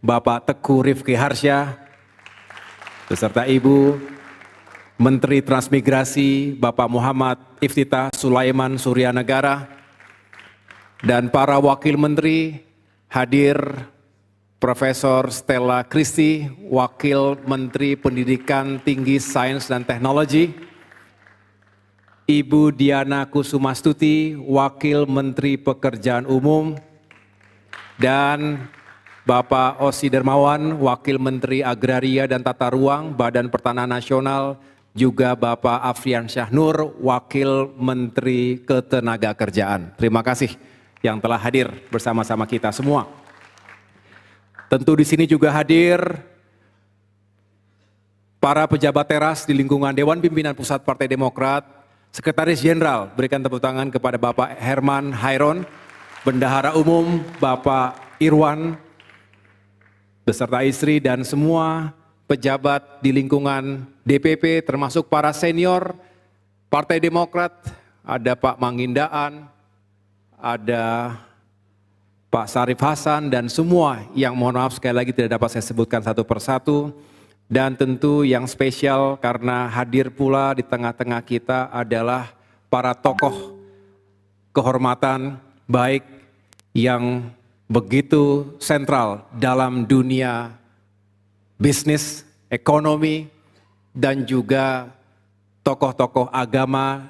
Bapak Teguh Rifki Harsha, beserta Ibu Menteri Transmigrasi Bapak Muhammad Iftitah Sulaiman Suryanegara, dan para Wakil Menteri hadir Profesor Stella Christy, Wakil Menteri Pendidikan Tinggi Sains dan Teknologi, Ibu Diana Kusumastuti, Wakil Menteri Pekerjaan Umum, dan Bapak Osi Dermawan, Wakil Menteri Agraria dan Tata Ruang, Badan Pertanahan Nasional, juga Bapak Afrian Syahnur, Wakil Menteri Ketenagakerjaan. Terima kasih yang telah hadir bersama-sama kita semua. Tentu di sini juga hadir para pejabat teras di lingkungan Dewan Pimpinan Pusat Partai Demokrat, Sekretaris Jenderal, berikan tepuk tangan kepada Bapak Herman Hairon, Bendahara Umum Bapak Irwan, beserta istri dan semua pejabat di lingkungan DPP, termasuk para senior Partai Demokrat, ada Pak Mangindaan, ada Pak Sarif Hasan, dan semua yang mohon maaf sekali lagi tidak dapat saya sebutkan satu persatu. Dan tentu yang spesial karena hadir pula di tengah-tengah kita adalah para tokoh kehormatan baik yang begitu sentral dalam dunia bisnis, ekonomi, dan juga tokoh-tokoh agama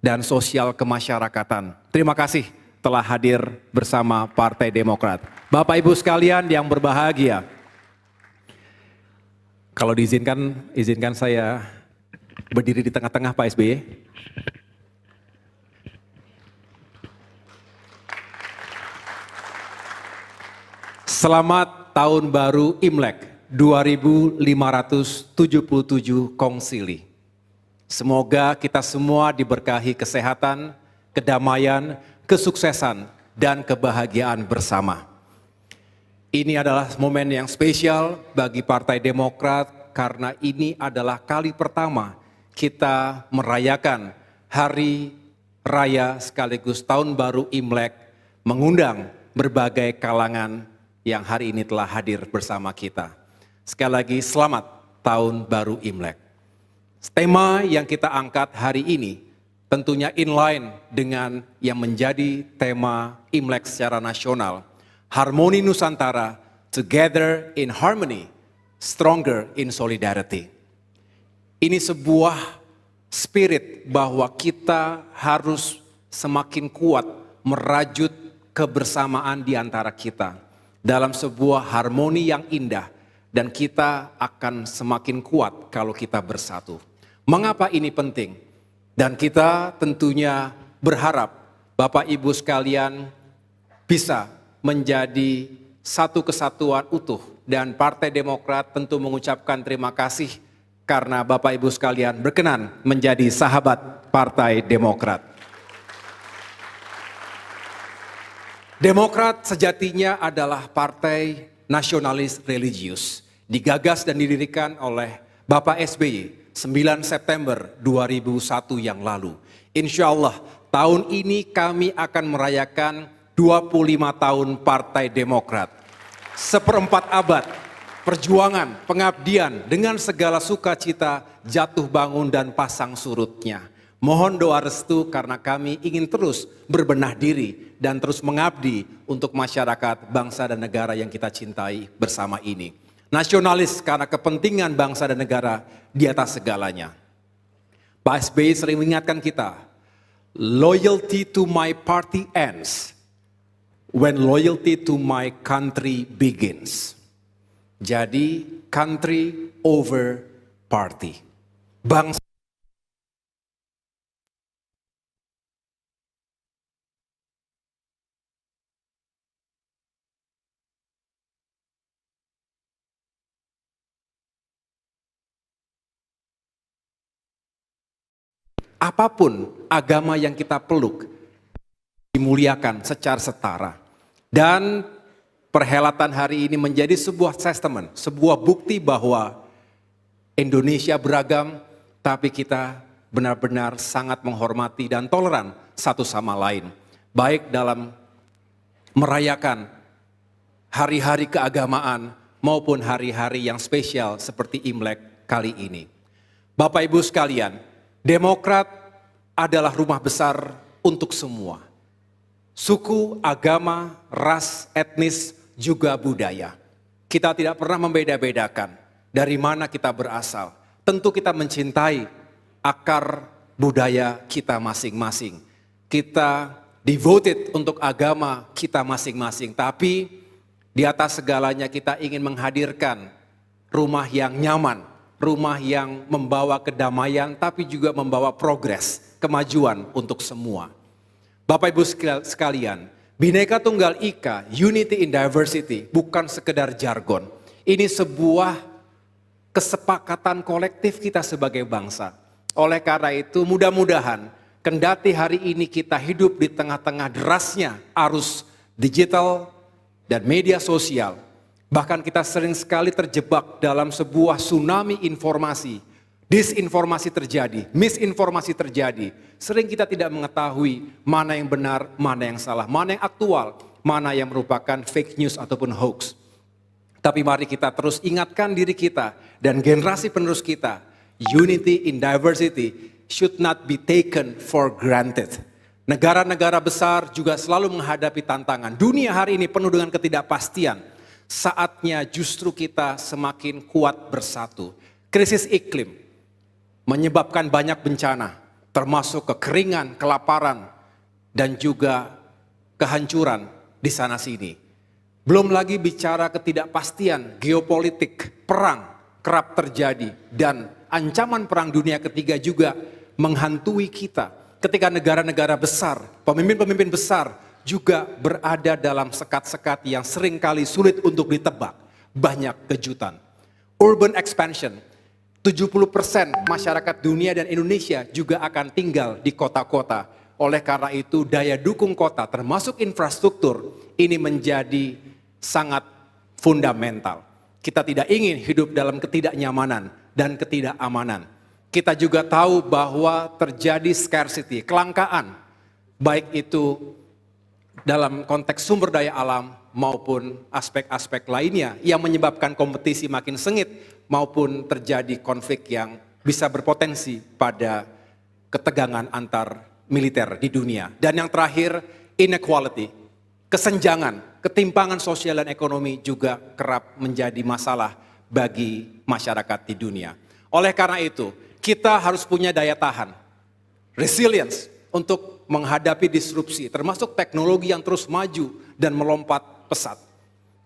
dan sosial kemasyarakatan. Terima kasih telah hadir bersama Partai Demokrat. Bapak Ibu sekalian yang berbahagia, kalau diizinkan, izinkan saya berdiri di tengah-tengah Pak SBY. Selamat Tahun Baru Imlek 2577 Kongsili. Semoga kita semua diberkahi kesehatan, kedamaian, kesuksesan, dan kebahagiaan bersama. Ini adalah momen yang spesial bagi Partai Demokrat karena ini adalah kali pertama kita merayakan Hari Raya sekaligus Tahun Baru Imlek, mengundang berbagai kalangan yang hari ini telah hadir bersama kita. Sekali lagi selamat Tahun Baru Imlek. Tema yang kita angkat hari ini tentunya inline dengan yang menjadi tema Imlek secara nasional. Harmoni Nusantara, Together in Harmony, Stronger in Solidarity. Ini sebuah spirit bahwa kita harus semakin kuat merajut kebersamaan di antara kita dalam sebuah harmoni yang indah, dan kita akan semakin kuat kalau kita bersatu. Mengapa ini penting? Dan kita tentunya berharap Bapak Ibu sekalian bisa menjadi satu kesatuan utuh, dan Partai Demokrat tentu mengucapkan terima kasih karena Bapak Ibu sekalian berkenan menjadi sahabat Partai Demokrat. Demokrat sejatinya adalah partai nasionalis religius, digagas dan didirikan oleh Bapak SBY 9 September 2001 yang lalu. Insya Allah tahun ini kami akan merayakan 25 tahun Partai Demokrat. Seperempat abad perjuangan, pengabdian dengan segala sukacita, jatuh bangun dan pasang surutnya. Mohon doa restu karena kami ingin terus berbenah diri dan terus mengabdi untuk masyarakat, bangsa dan negara yang kita cintai bersama ini. Nasionalis karena kepentingan bangsa dan negara di atas segalanya. Pak SBY sering mengingatkan kita, loyalty to my party ends when loyalty to my country begins. Jadi country over party. Bangsa apapun agama yang kita peluk dimuliakan secara setara. Dan perhelatan hari ini menjadi sebuah testament, sebuah bukti bahwa Indonesia beragam, tapi kita benar-benar sangat menghormati dan toleran satu sama lain. Baik dalam merayakan hari-hari keagamaan maupun hari-hari yang spesial seperti Imlek kali ini. Bapak Ibu sekalian, Demokrat adalah rumah besar untuk semua. Suku, agama, ras, etnis, juga budaya. Kita tidak pernah membeda-bedakan dari mana kita berasal. Tentu kita mencintai akar budaya kita masing-masing. Kita devoted untuk agama kita masing-masing. Tapi di atas segalanya kita ingin menghadirkan rumah yang nyaman, rumah yang membawa kedamaian tapi juga membawa progres, kemajuan untuk semua. Bapak Ibu sekalian, Bhinneka Tunggal Ika, Unity in Diversity bukan sekedar jargon. Ini sebuah kesepakatan kolektif kita sebagai bangsa. Oleh karena itu mudah-mudahan kendati hari ini kita hidup di tengah-tengah derasnya arus digital dan media sosial. Bahkan kita sering sekali terjebak dalam sebuah tsunami informasi. Disinformasi terjadi, misinformasi terjadi. Sering kita tidak mengetahui mana yang benar, mana yang salah, mana yang aktual, mana yang merupakan fake news ataupun hoax. Tapi mari kita terus ingatkan diri kita dan generasi penerus kita, unity in diversity should not be taken for granted. Negara-negara besar juga selalu menghadapi tantangan. Dunia hari ini penuh dengan ketidakpastian. Saatnya justru kita semakin kuat bersatu. Krisis iklim menyebabkan banyak bencana, termasuk kekeringan, kelaparan, dan juga kehancuran di sana sini. Belum lagi bicara ketidakpastian, geopolitik, perang kerap terjadi, dan ancaman perang dunia ketiga juga menghantui kita. Ketika negara-negara besar, pemimpin-pemimpin besar juga berada dalam sekat-sekat yang seringkali sulit untuk ditebak. Banyak kejutan. Urban expansion, 70% masyarakat dunia dan Indonesia juga akan tinggal di kota-kota. Oleh karena itu daya dukung kota termasuk infrastruktur ini menjadi sangat fundamental. Kita tidak ingin hidup dalam ketidaknyamanan dan ketidakamanan. Kita juga tahu bahwa terjadi scarcity, kelangkaan. Baik itu dalam konteks sumber daya alam maupun aspek-aspek lainnya yang menyebabkan kompetisi makin sengit maupun terjadi konflik yang bisa berpotensi pada ketegangan antar militer di dunia. Dan yang terakhir, inequality, kesenjangan, ketimpangan sosial dan ekonomi juga kerap menjadi masalah bagi masyarakat di dunia. Oleh karena itu, kita harus punya daya tahan, resilience untuk menghadapi disrupsi, termasuk teknologi yang terus maju dan melompat pesat.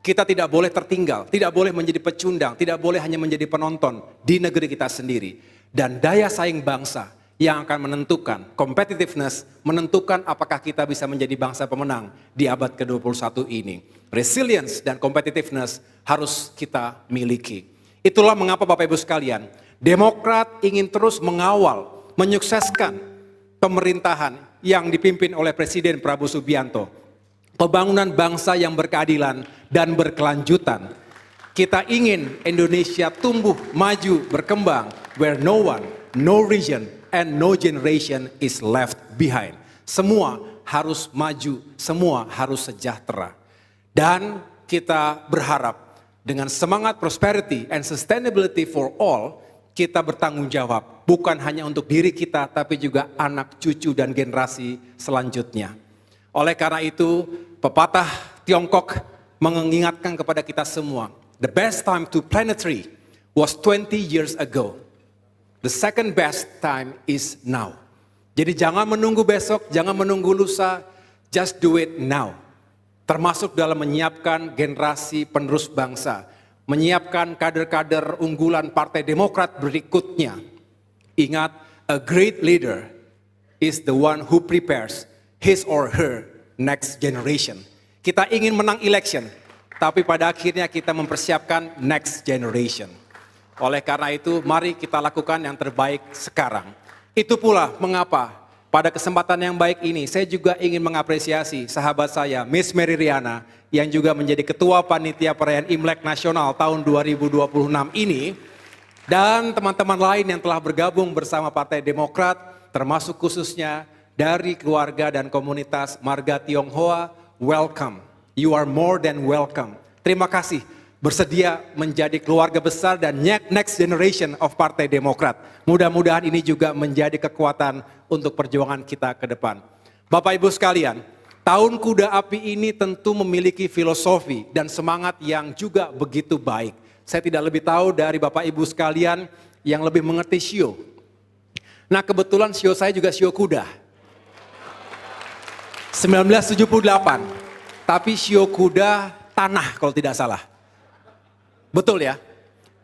Kita tidak boleh tertinggal, tidak boleh menjadi pecundang, tidak boleh hanya menjadi penonton di negeri kita sendiri. Dan daya saing bangsa yang akan menentukan, competitiveness, menentukan apakah kita bisa menjadi bangsa pemenang di abad ke-21 ini. Resilience dan competitiveness harus kita miliki. Itulah mengapa Bapak Ibu sekalian, Demokrat ingin terus mengawal, menyukseskan pemerintahan yang dipimpin oleh Presiden Prabowo Subianto. Pembangunan bangsa yang berkeadilan dan berkelanjutan. Kita ingin Indonesia tumbuh, maju, berkembang, where no one, no region, and no generation is left behind. Semua harus maju, semua harus sejahtera. Dan kita berharap dengan semangat prosperity and sustainability for all, kita bertanggung jawab, bukan hanya untuk diri kita, tapi juga anak, cucu, dan generasi selanjutnya. Oleh karena itu, pepatah Tiongkok mengingatkan kepada kita semua, the best time to plant a tree was 20 years ago. The second best time is now. Jadi jangan menunggu besok, jangan menunggu lusa, just do it now. Termasuk dalam menyiapkan generasi penerus bangsa, menyiapkan kader-kader unggulan Partai Demokrat berikutnya. Ingat, a great leader is the one who prepares his or her next generation. Kita ingin menang election, tapi pada akhirnya kita mempersiapkan next generation. Oleh karena itu, mari kita lakukan yang terbaik sekarang. Itu pula mengapa pada kesempatan yang baik ini, saya juga ingin mengapresiasi sahabat saya, Miss Mary Riana, yang juga menjadi Ketua Panitia Perayaan Imlek Nasional tahun 2026 ini, dan teman-teman lain yang telah bergabung bersama Partai Demokrat, termasuk khususnya dari keluarga dan komunitas Marga Tionghoa. Welcome, you are more than welcome Terima kasih bersedia menjadi keluarga besar dan next generation of Partai Demokrat. Mudah-mudahan ini juga menjadi kekuatan untuk perjuangan kita ke depan. Bapak Ibu sekalian, Tahun Kuda Api ini tentu memiliki filosofi dan semangat yang juga begitu baik. Saya tidak lebih tahu dari Bapak Ibu sekalian yang lebih mengerti shio. Nah, kebetulan shio saya juga shio kuda. 1978, tapi shio kuda tanah kalau tidak salah. Betul ya?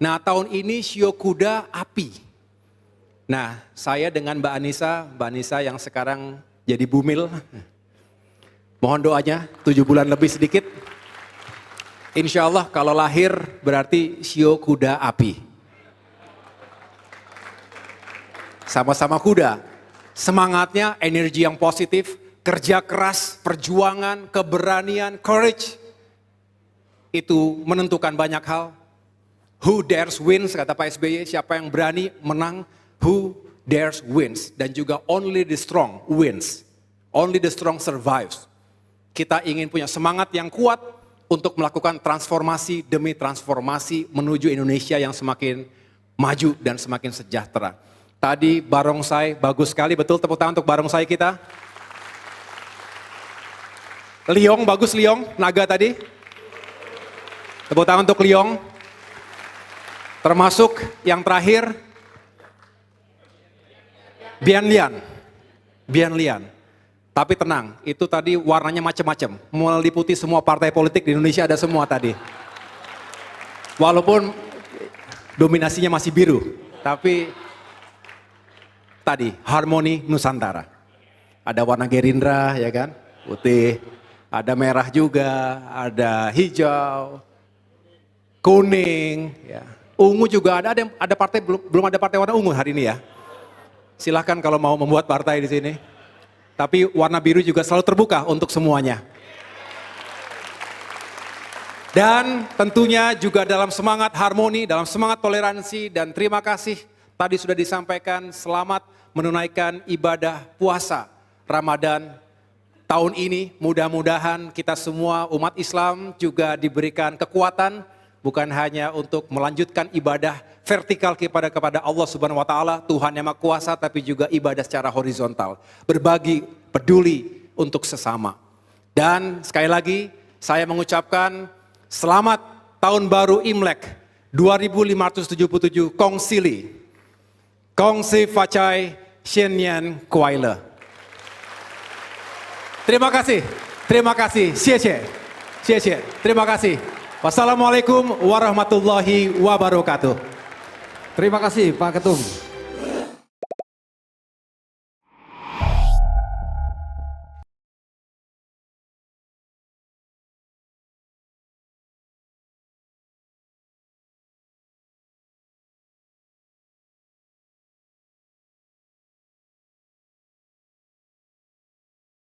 Nah, tahun ini shio kuda api. Nah, saya dengan Mbak Anissa yang sekarang jadi bumil. Mohon doanya 7 bulan lebih sedikit. Insya Allah kalau lahir berarti shio kuda api. Sama-sama kuda. Semangatnya energi yang positif, kerja keras, perjuangan, keberanian, courage. Itu menentukan banyak hal. Who dares wins, kata Pak SBY, siapa yang berani menang, who dares wins. Dan juga only the strong wins. Only the strong survives. Kita ingin punya semangat yang kuat untuk melakukan transformasi demi transformasi menuju Indonesia yang semakin maju dan semakin sejahtera. Tadi barongsai bagus sekali, betul, tepuk tangan untuk barongsai kita. Liong, bagus Liong, naga tadi. Tepuk tangan untuk Liong. Termasuk yang terakhir, Bian Lian. Tapi tenang, itu tadi warnanya macam-macam. Meliputi semua partai politik di Indonesia ada semua tadi. Walaupun dominasinya masih biru, tapi tadi harmoni Nusantara. Ada warna Gerindra ya kan, putih. Ada merah juga, ada hijau, kuning, ya. Ungu juga ada partai belum ada partai warna ungu hari ini ya. Silahkan kalau mau membuat partai di sini. Tapi warna biru juga selalu terbuka untuk semuanya. Dan tentunya juga dalam semangat harmoni, dalam semangat toleransi dan terima kasih. Tadi sudah disampaikan selamat menunaikan ibadah puasa Ramadan tahun ini. Mudah-mudahan kita semua umat Islam juga diberikan kekuatan. Bukan hanya untuk melanjutkan ibadah vertikal kepada Allah Subhanahu wa taala, Tuhan yang Maha Kuasa, tapi juga ibadah secara horizontal. Berbagi, peduli untuk sesama. Dan sekali lagi saya mengucapkan selamat tahun baru Imlek 2577 Kong Sili. Kong Si Facai Xianyan Kuaile. Terima kasih. Terima kasih. Wassalamualaikum warahmatullahi wabarakatuh. Terima kasih Pak Ketum.